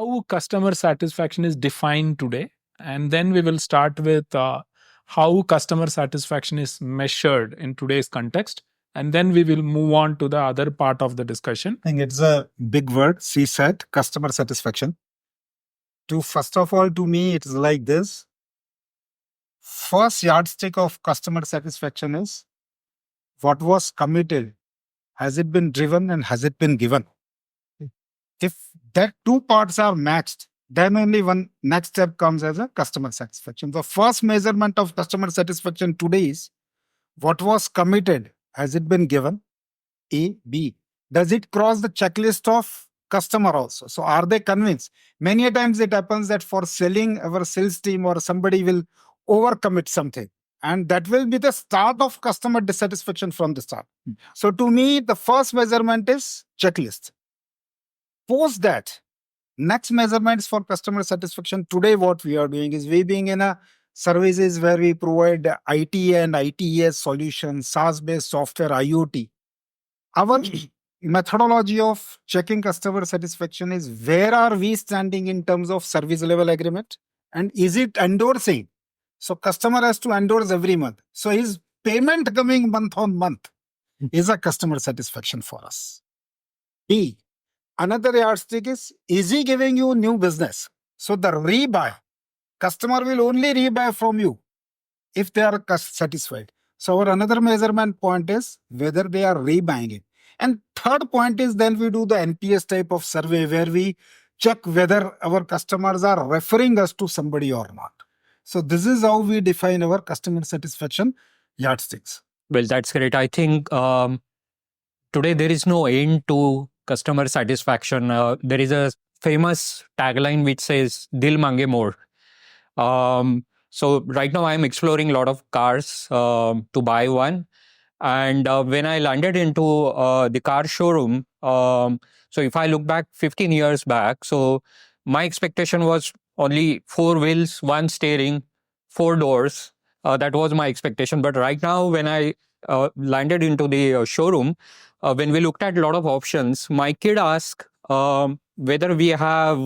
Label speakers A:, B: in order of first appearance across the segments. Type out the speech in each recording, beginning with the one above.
A: how customer satisfaction is defined today. And then we will start with how customer satisfaction is measured in today's context. And then we will move on to the other part of the discussion.
B: I think it's a big word, CSAT, customer satisfaction. First of all, to me, it's like this. First yardstick of customer satisfaction is what was committed. Has it been driven and has it been given? If that two parts are matched, then only one next step comes as a customer satisfaction. The first measurement of customer satisfaction today is what was committed. Has it been given? A, B. Does it cross the checklist of customer also? So are they convinced? Many a times it happens that for selling, our sales team or somebody will overcommit something. And that will be the start of customer dissatisfaction from the start. So to me, the first measurement is checklist. Post that, next measurements for customer satisfaction. Today, what we are doing is we being in a services where we provide IT and ITES solutions, SaaS-based software, IoT. Our methodology of checking customer satisfaction is where are we standing in terms of service level agreement and is it endorsing? So customer has to endorse every month. So his payment coming month on month is a customer satisfaction for us. B, another yardstick is he giving you new business? So the rebuy, customer will only rebuy from you if they are satisfied. So our another measurement point is whether they are rebuying it. And third point is then we do the NPS type of survey where we check whether our customers are referring us to somebody or not. So this is how we define our customer satisfaction yardsticks.
C: Well, that's great. I think today there is no end to customer satisfaction. There is a famous tagline which says "Dil mange more." So right now I'm exploring a lot of cars to buy one. And when I landed into the car showroom, so if I look back 15 years back, so my expectation was only 4 wheels, 1 steering, 4 doors. That was my expectation. But right now, when I landed into the showroom, when we looked at a lot of options, my kid asked whether we have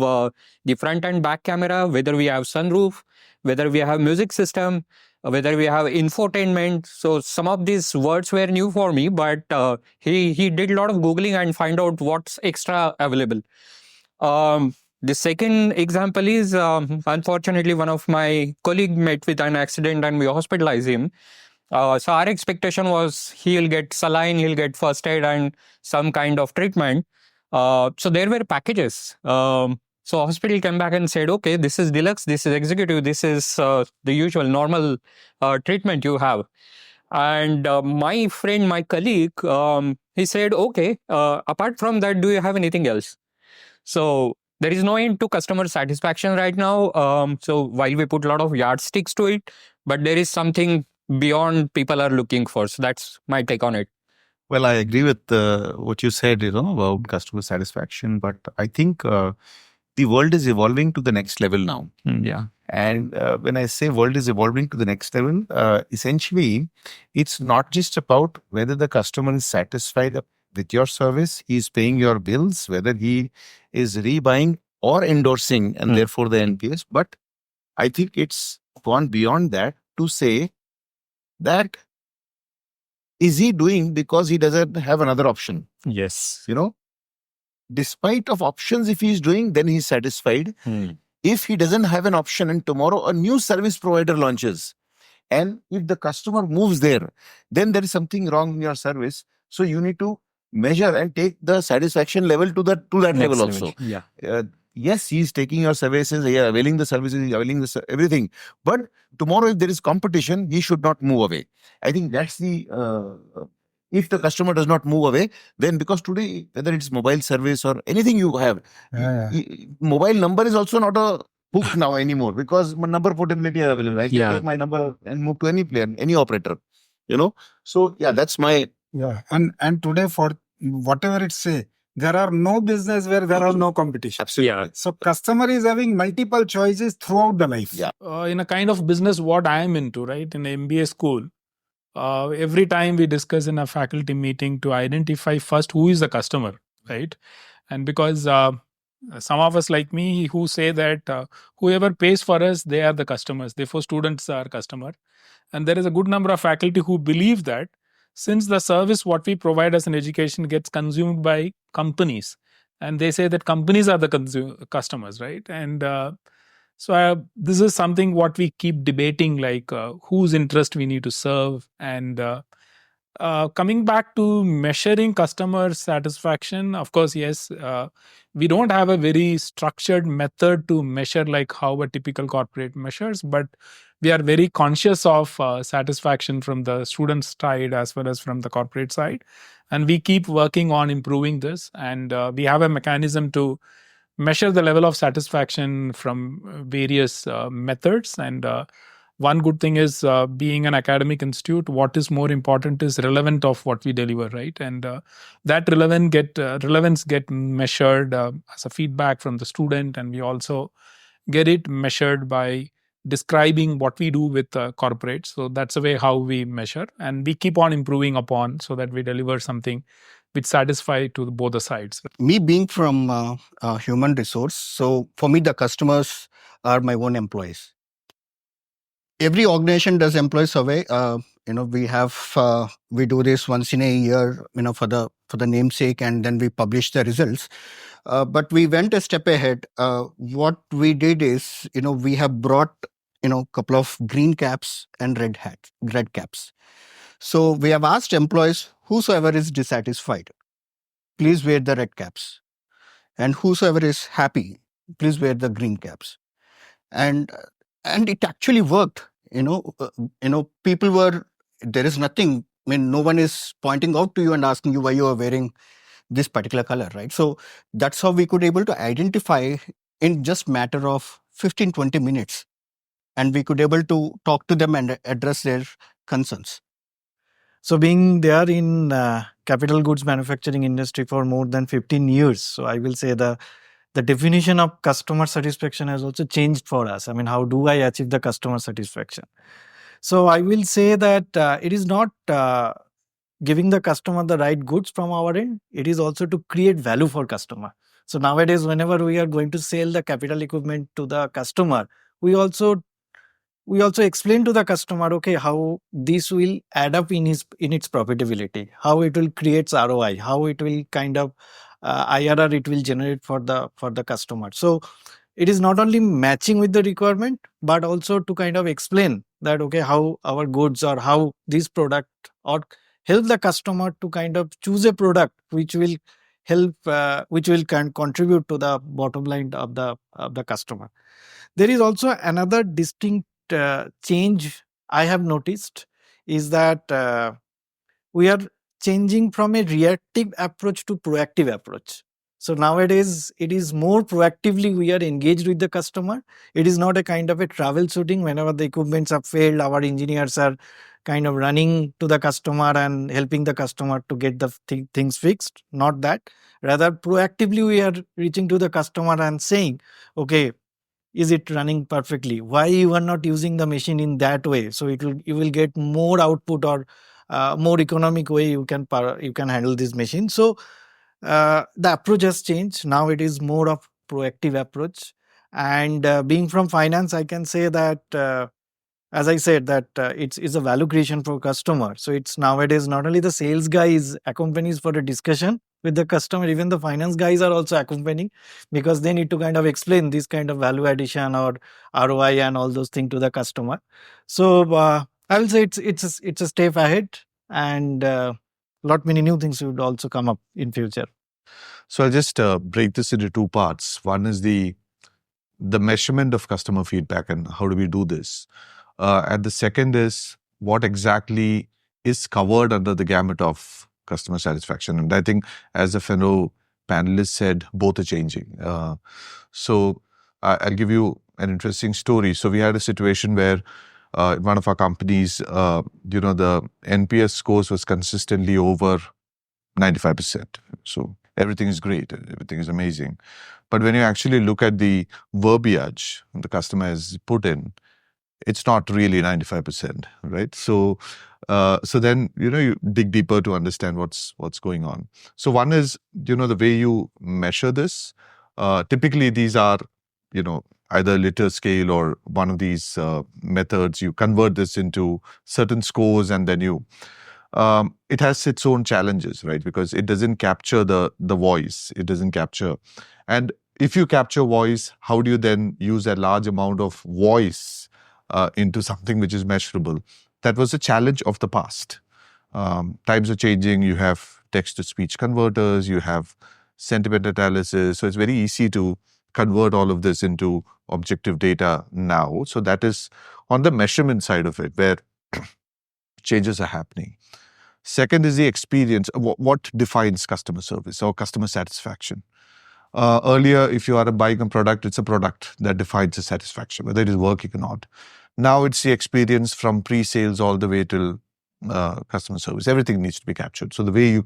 C: the front and back camera, whether we have sunroof, whether we have music system, whether we have infotainment. So some of these words were new for me, but he did a lot of Googling and find out what's extra available. The second example is, unfortunately, one of my colleague met with an accident and we hospitalized him. So our expectation was he'll get saline, he'll get first aid and some kind of treatment. So there were packages. So hospital came back and said, okay, this is deluxe, this is executive, this is the usual normal treatment you have. And my friend, my colleague, he said, okay, apart from that, do you have anything else? So there is no end to customer satisfaction right now. So while we put a lot of yardsticks to it, but there is something beyond people are looking for. So that's my take on it.
D: Well, I agree with what you said, about customer satisfaction. But I think the world is evolving to the next level now.
C: Yeah.
D: And when I say world is evolving to the next level, essentially, it's not just about whether the customer is satisfied with your service, he's paying your bills, whether he is rebuying or endorsing, and therefore the NPS. But I think it's gone beyond that to say that is he doing because he doesn't have another option?
C: Yes.
D: Despite of options, if he's doing, then he's satisfied. If he doesn't have an option and tomorrow a new service provider launches, and if the customer moves there, then there is something wrong in your service. So you need to measure and take the satisfaction level to that level also.
C: Yeah.
D: Yes, he's taking your services, availing the services, availing everything. But tomorrow, if there is competition, he should not move away. I think that's the if the customer does not move away, then because today, whether it's mobile service or anything you have, mobile number is also not a hook now anymore because number portability is available. I can take my number and move to any player, any operator. So that's my
B: and today for whatever it say, there are no business where there are no competition.
D: Absolutely.
C: Yeah.
B: So customer is having multiple choices throughout the life.
D: Yeah.
A: In a kind of business what I am into, right, in MBA school, every time we discuss in a faculty meeting to identify first who is the customer, right? And because some of us like me who say that whoever pays for us, they are the customers. Therefore, students are customer. And there is a good number of faculty who believe that since the service what we provide as an education gets consumed by companies, and they say that companies are the customers, right? And this is something what we keep debating, like whose interest we need to serve. And coming back to measuring customer satisfaction, of course, yes, we don't have a very structured method to measure like how a typical corporate measures, but we are very conscious of satisfaction from the student side as well as from the corporate side. And we keep working on improving this. And we have a mechanism to measure the level of satisfaction from various methods. And one good thing is being an academic institute, what is more important is relevant of what we deliver, right? And that relevance get measured as a feedback from the student, and we also get it measured by describing what we do with corporates. So that's the way how we measure, and we keep on improving upon so that we deliver something which satisfy to both the sides.
E: Me being from human resource, so for me the customers are my own employees. Every organization does employee survey. We do this once in a year, for the namesake, and then we publish the results. But we went a step ahead. What we did is, we have brought, couple of green caps and red caps. So we have asked employees, whosoever is dissatisfied, please wear the red caps, and whosoever is happy, please wear the green caps. And it actually worked. People were, there is nothing, no one is pointing out to you and asking you why you are wearing this particular color, right? So that's how we could able to identify in just matter of 15-20 minutes, and we could able to talk to them and address their concerns.
F: So being there in capital goods manufacturing industry for more than 15 years, so I will say the definition of customer satisfaction has also changed for us. I mean, how do I achieve the customer satisfaction? So I will say that it is not giving the customer the right goods from our end. It is also to create value for customer. So nowadays, whenever we are going to sell the capital equipment to the customer, we also explain to the customer, okay, how this will add up in its profitability, how it will create ROI, how it will kind of IRR it will generate for the customer. So it is not only matching with the requirement, but also to kind of explain that, okay, how our goods or how this product or help the customer to kind of choose a product which will help, which will contribute to the bottom line of the customer. There is also another distinct change I have noticed is that we are changing from a reactive approach to proactive approach. So nowadays, it is more proactively we are engaged with the customer. It is not a kind of a troubleshooting. Whenever the equipments have failed, our engineers are kind of running to the customer and helping the customer to get the things fixed. Not that. Rather, proactively we are reaching to the customer and saying, okay, is it running perfectly? Why you are not using the machine in that way? So you will get more output or more economic way you can handle this machine. So the approach has changed. Now it is more of proactive approach. And being from finance, I can say that as I said that it's a value creation for customer. So it's nowadays not only the sales guys accompanies for a discussion with the customer, even the finance guys are also accompanying, because they need to kind of explain this kind of value addition or ROI and all those things to the customer. So I will say it's a step ahead, and lot many new things would also come up in future.
G: So I'll just break this into two parts. One is the measurement of customer feedback and how do we do this. And the second is what exactly is covered under the gamut of customer satisfaction. And I think, as the fellow panelist said, both are changing. So I'll give you an interesting story. So we had a situation where in one of our companies, the NPS scores was consistently over 95%. So everything is great, everything is amazing. But when you actually look at the verbiage the customer has put in, it's not really 95%, right? So then, you dig deeper to understand what's going on. So one is, the way you measure this. Typically, these are, either litter scale or one of these methods. You convert this into certain scores, and then it has its own challenges, right? Because it doesn't capture the voice. It doesn't capture. And if you capture voice, how do you then use a large amount of voice into something which is measurable? That was a challenge of the past. Times are changing. You have text-to-speech converters. You have sentiment analysis. So it's very easy to convert all of this into objective data now. So that is on the measurement side of it, where changes are happening. Second is the experience. What defines customer service or customer satisfaction? Earlier, if you are buying a product, it's a product that defines the satisfaction, whether it is working or not. Now it's the experience from pre-sales all the way till customer service. Everything needs to be captured. So the way you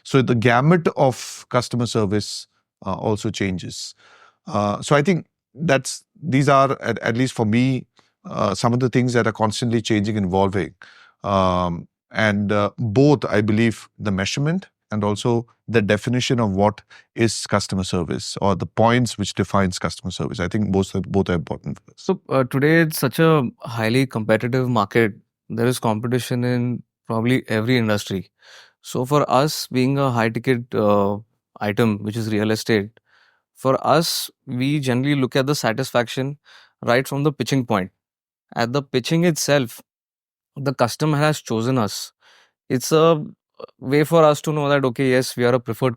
G: so the gamut of customer service also changes. So I think these are, at least for me, some of the things that are constantly changing and evolving. And both, I believe, the measurement and also the definition of what is customer service, or the points which defines customer service. I think both are important for us.
H: So today it's such a highly competitive market. There is competition in probably every industry. So for us, being a high ticket item, which is real estate, for us, we generally look at the satisfaction right from the pitching point. At the pitching itself, the customer has chosen us. It's a way for us to know that, okay, yes, we are a preferred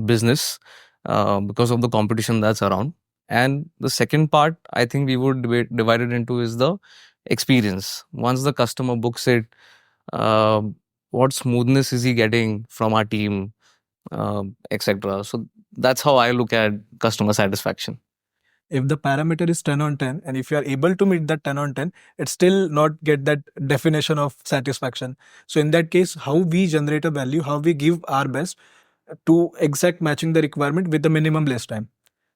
H: business because of the competition that's around. And the second part, I think we would divide it into is the experience. Once the customer books it, what smoothness is he getting from our team, etc. So that's how I look at customer satisfaction.
I: If the parameter is 10 on 10 and if you are able to meet that 10 on 10, it still not get that definition of satisfaction. So in that case, how we generate a value, how we give our best to exact matching the requirement with the minimum less time.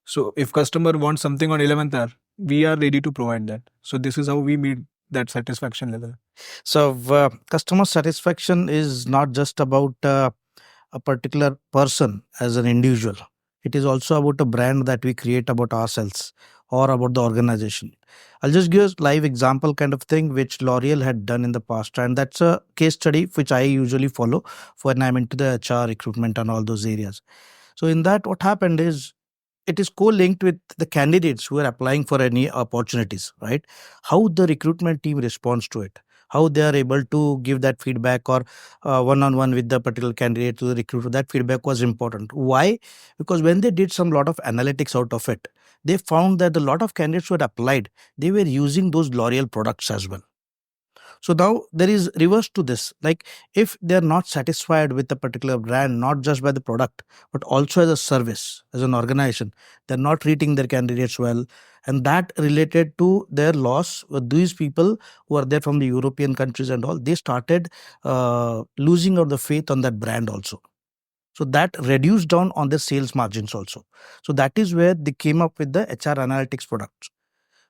I: So if customer wants something on 11th hour, we are ready to provide that. So this is how we meet that satisfaction level.
F: So customer satisfaction is not just about a particular person as an individual. It is also about a brand that we create about ourselves or about the organization. I'll just give a live example kind of thing which L'Oreal had done in the past, and that's a case study which I usually follow when I'm into the HR recruitment and all those areas. So in that, what happened is it is co-linked with the candidates who are applying for any opportunities, right? How the recruitment team responds to it, how they are able to give that feedback or one-on-one with the particular candidate to the recruiter. That feedback was important. Why? Because when they did some lot of analytics out of it, they found that a lot of candidates who had applied, they were using those L'Oreal products as well. So now there is reverse to this. Like if they are not satisfied with a particular brand, not just by the product, but also as a service, as an organization, they're not treating their candidates well. And that related to their loss. These people who are there from the European countries and all, they started losing out the faith on that brand also. So that reduced down on the sales margins also. So that is where they came up with the HR analytics products,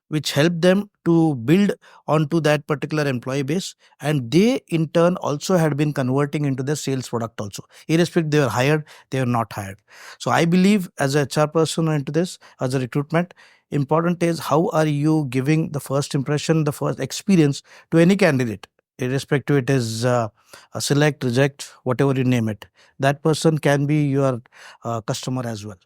F: which helped them to build onto that particular employee base. And they in turn also had been converting into their sales product also. Irrespective they were hired, they were not hired. So I believe as a HR person into this, as a recruitment, important is how are you giving the first impression, the first experience to any candidate, irrespective it is a select, reject, whatever you name it. That person can be your customer as well.